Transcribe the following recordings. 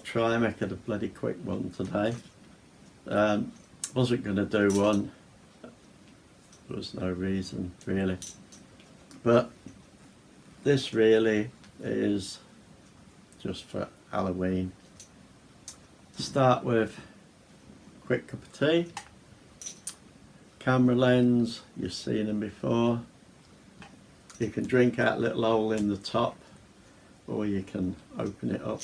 try and make it a bloody quick one today. Wasn't going to do one, there was no reason really, but this really is just for Halloween. Start with quick cup of tea, camera lens, you've seen them before. You can drink out a little hole in the top, or you can open it up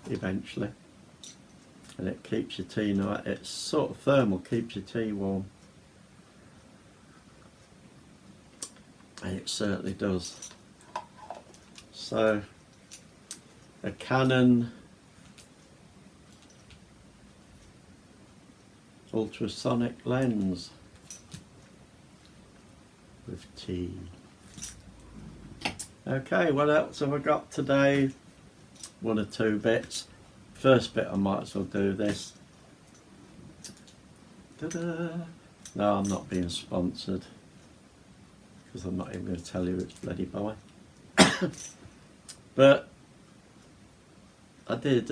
eventually, and it keeps your tea nice. It's sort of thermal, keeps your tea warm, and it certainly does. So a Canon ultrasonic lens with tea. Okay, what else have I got today? One or two bits. First bit, I might as well do this. Ta-da! No, I'm not being sponsored, because I'm not even going to tell you it's bloody by. But I did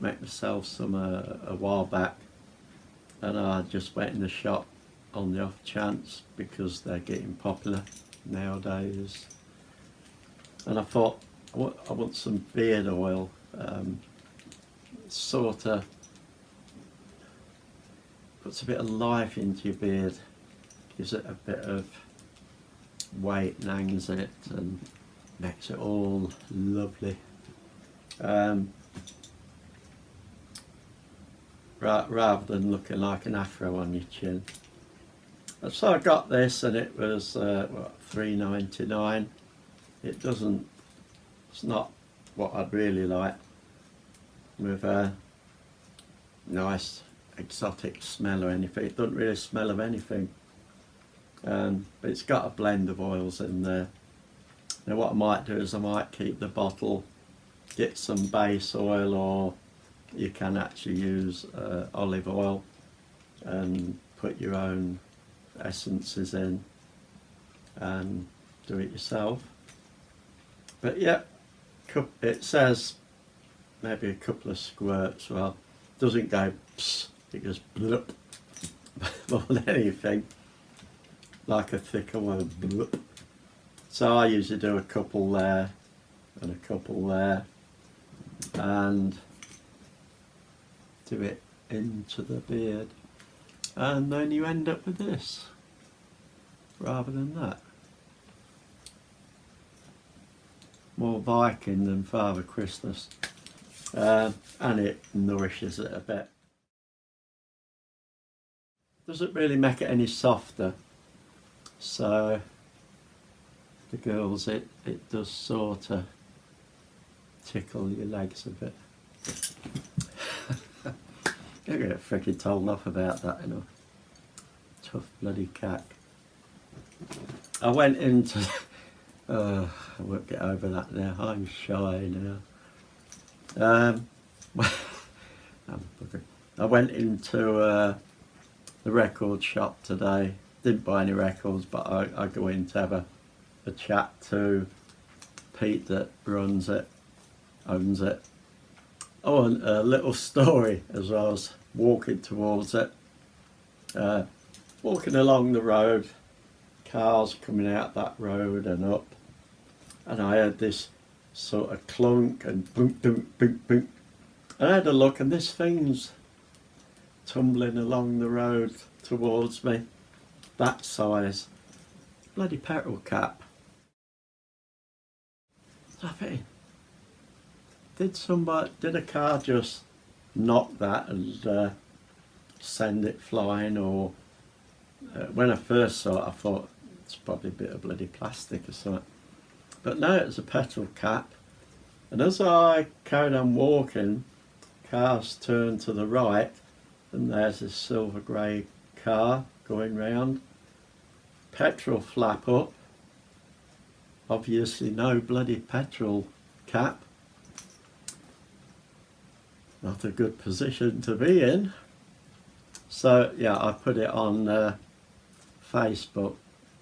make myself some a while back, and I just went in the shop on the off chance, because they're getting popular nowadays, and I thought I want some beard oil. Sort of puts a bit of life into your beard, gives it a bit of weight and hangs it and makes it all lovely. Rather than looking like an afro on your chin. And so I got this, and it was what, $3.99. It's not what I'd really like, with a nice exotic smell or anything. It doesn't really smell of anything, but it's got a blend of oils in there. Now what I might do is I might keep the bottle, get some base oil, or you can actually use olive oil and put your own essences in and do it yourself. But yeah, it says maybe a couple of squirts. Well, it doesn't go pss, it goes blup more than anything, like a thicker one, blup. So I usually do a couple there and a couple there, and do it into the beard, and then you end up with this rather than that. More Viking than Father Christmas, and it nourishes it a bit. Doesn't really make it any softer, so the girls, it does sort of tickle your legs a bit. You're going to get freaking told off about that, you know. Tough bloody cack. I went into I won't get over that now. I'm shy now. I went into the record shop today. Didn't buy any records, but I go in to have a chat to Pete that runs it, owns it. Oh, and a little story as I was walking towards it. Walking along the road, cars coming out that road and up, and I heard this sort of clunk and boom, boom, boom, boom. And I had a look, and this thing's tumbling along the road towards me, that size, bloody petrol cap. So I think, did a car just knock that and send it flying, or when I first saw it I thought it's probably a bit of bloody plastic or something, but no, it was a petrol cap. And as I carried on walking, cars turned to the right, and there's this silver grey car going round, petrol flap up, obviously no bloody petrol cap. Not a good position to be in. So yeah, I put it on Facebook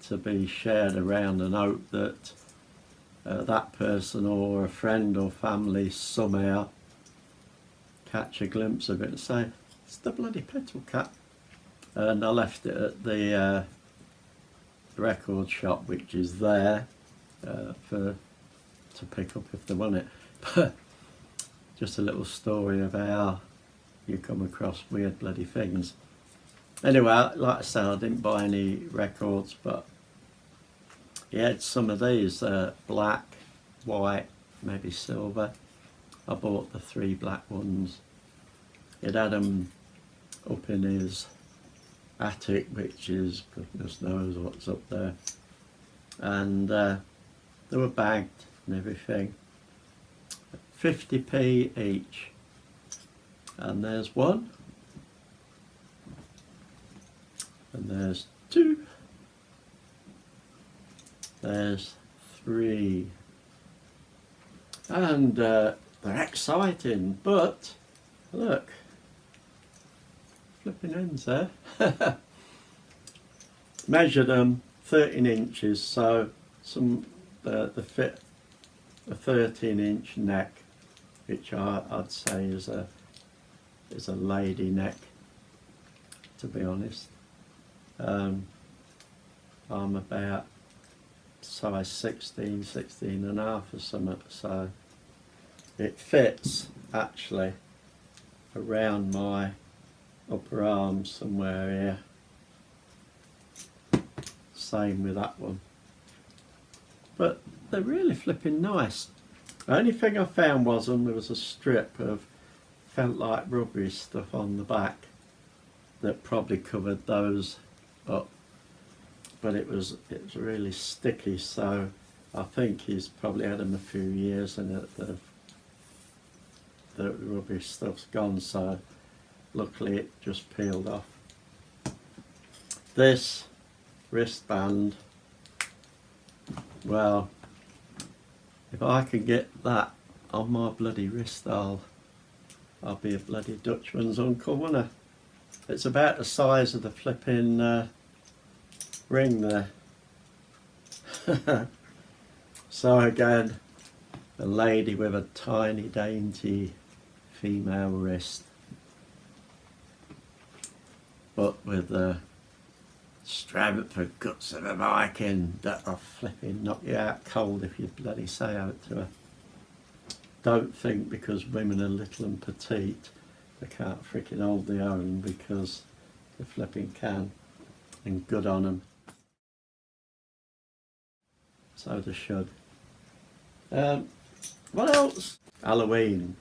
to be shared around, and hope that that person or a friend or family somehow catch a glimpse of it and say, it's the bloody Petal Cat. And I left it at the record shop, which is there to pick up if they want it. But just a little story of how you come across weird bloody things. Anyway, like I said, I didn't buy any records, but he had some of these, black, white, maybe silver. I bought the 3 black ones. He'd had them up in his attic, which is goodness knows what's up there, and they were bagged and everything. 50p each, and there's 1, and there's 2, there's 3, and they're exciting, but look, flipping ends there. Measured them 13 inches, so the fit a 13-inch neck, which I'd say is a lady neck, to be honest. I'm about size 16 and a half or something, so it fits actually around my upper arm somewhere here. Same with that one, but they're really flipping nice. The only thing I found there was a strip of felt like rubbery stuff on the back that probably covered those up, but it was really sticky, so I think he's probably had them a few years and the rubbery stuff's gone, so luckily it just peeled off. This wristband, well, if I can get that on my bloody wrist, I'll be a bloody Dutchman's uncle, won't I? It's about the size of the flipping ring there. So again, a lady with a tiny dainty female wrist, but with a strength for guts of a Viking that'll flipping knock you out cold if you bloody say out to her. Don't think because women are little and petite they can't freaking hold their own, because they flipping can, and good on them. So they should. What else? Halloween.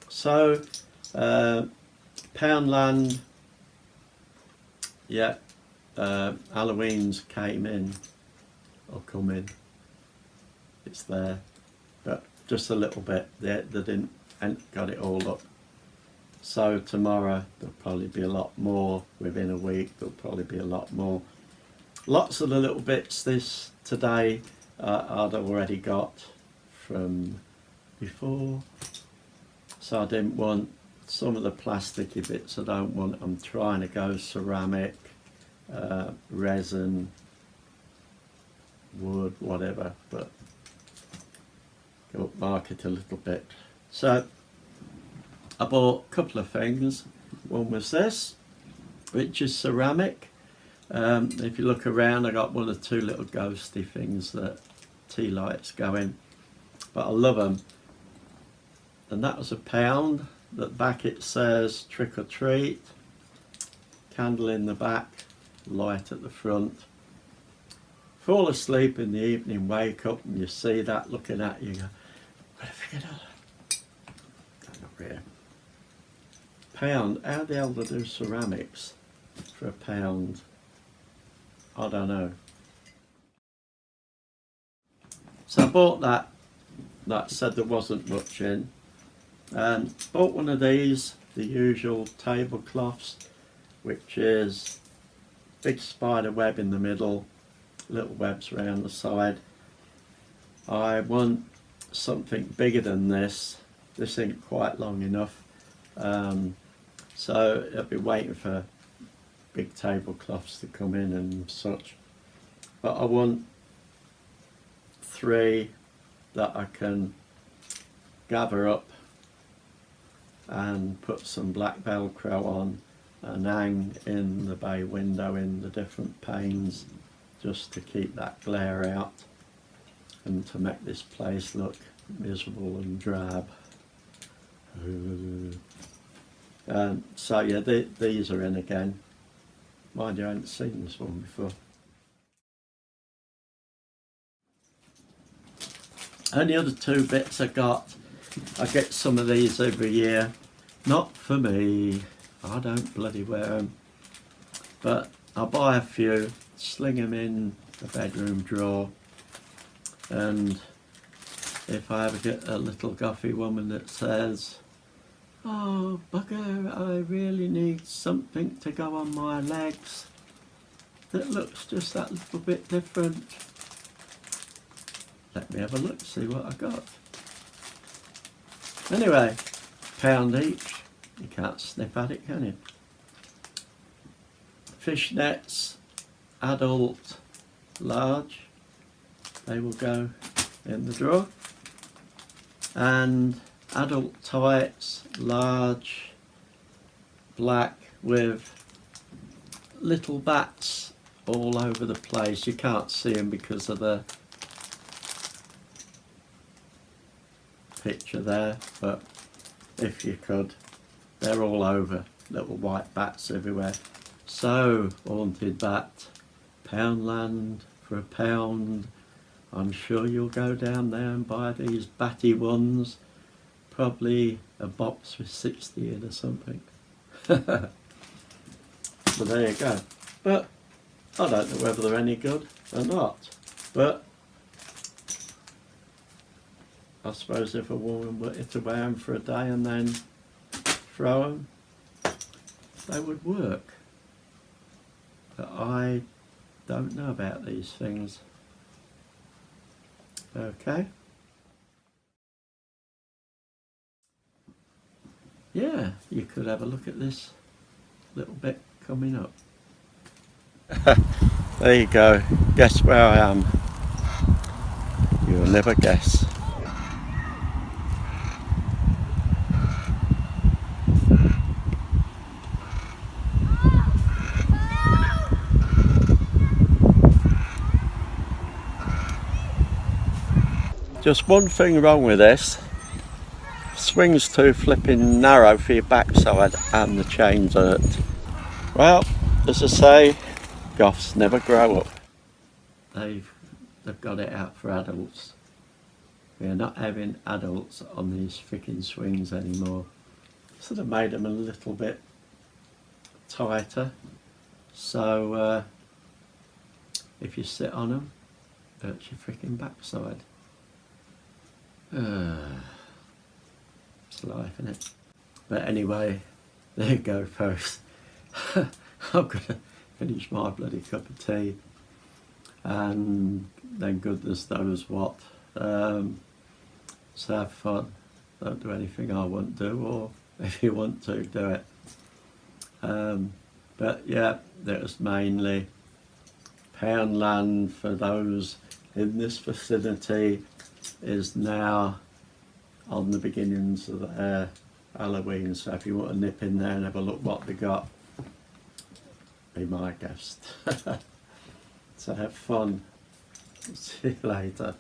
So Poundland, yeah, Halloween's came in, or come in, it's there, but just a little bit. They ain't got it all up. So tomorrow there'll probably be a lot more. Within a week there'll probably be a lot more. Lots of the little bits today I'd already got from before, so I didn't want some of the plasticky bits. I don't want. I'm trying to go ceramic, resin, wood, whatever, but go upmarket a little bit. So I bought a couple of things. One was this, which is ceramic. If you look around, I got 1 or 2 little ghosty things that tea lights go in, but I love them. And that was £1. At back it says trick or treat, candle in the back, light at the front. Fall asleep in the evening, wake up and you see that looking at you, go, what have I figured out? Not here. £1, how the hell do they do ceramics for £1? I don't know. So I bought that. That said there wasn't much in. Bought one of these, the usual tablecloths, which is big spider web in the middle, little webs around the side. I want something bigger than this. This ain't quite long enough. So I'll be waiting for big tablecloths to come in and such. But I want 3 that I can gather up and put some black Velcro on and hang in the bay window in the different panes, just to keep that glare out and to make this place look miserable and drab. So yeah, these are in again. Mind you, I hadn't seen this one before. And the other two bits I get some of these every year. Not for me, I don't bloody wear them. But I buy a few, sling them in the bedroom drawer, and if I ever get a little guffy woman that says, "Oh bugger, I really need something to go on my legs that looks just that little bit different," let me have a look, see what I got. Anyway, £1 each. You can't sniff at it, can you? Fishnets, adult, large. They will go in the drawer. And adult tights, large, black, with little bats all over the place. You can't see them because of the picture there, but if you could, they're all over, little white bats everywhere. So, haunted bat, Poundland for £1. I'm sure you'll go down there and buy these batty ones, probably a box with 60 in or something. So there you go. But I don't know whether they're any good or not, but I suppose if a woman were to wear them for a day and then throw them, they would work. But I don't know about these things. Okay. Yeah, you could have a look at this little bit coming up. There you go. Guess where I am? You'll never guess. Just one thing wrong with this. Swing's too flipping narrow for your backside and the chain's hurt. Well, as I say, goths never grow up. They've got it out for adults. We're not having adults on these freaking swings anymore. Sort of made them a little bit tighter, so if you sit on them, it hurts your freaking backside. It's life, isn't it? But anyway, there you go, folks. I'm gonna finish my bloody cup of tea, and then goodness knows what. So have fun. Don't do anything I won't do, or if you want to, do it. But yeah, that was mainly Poundland for those in this vicinity. Is now on the beginnings of their Halloween, so if you want to nip in there and have a look what they got, be my guest. So have fun. See you later.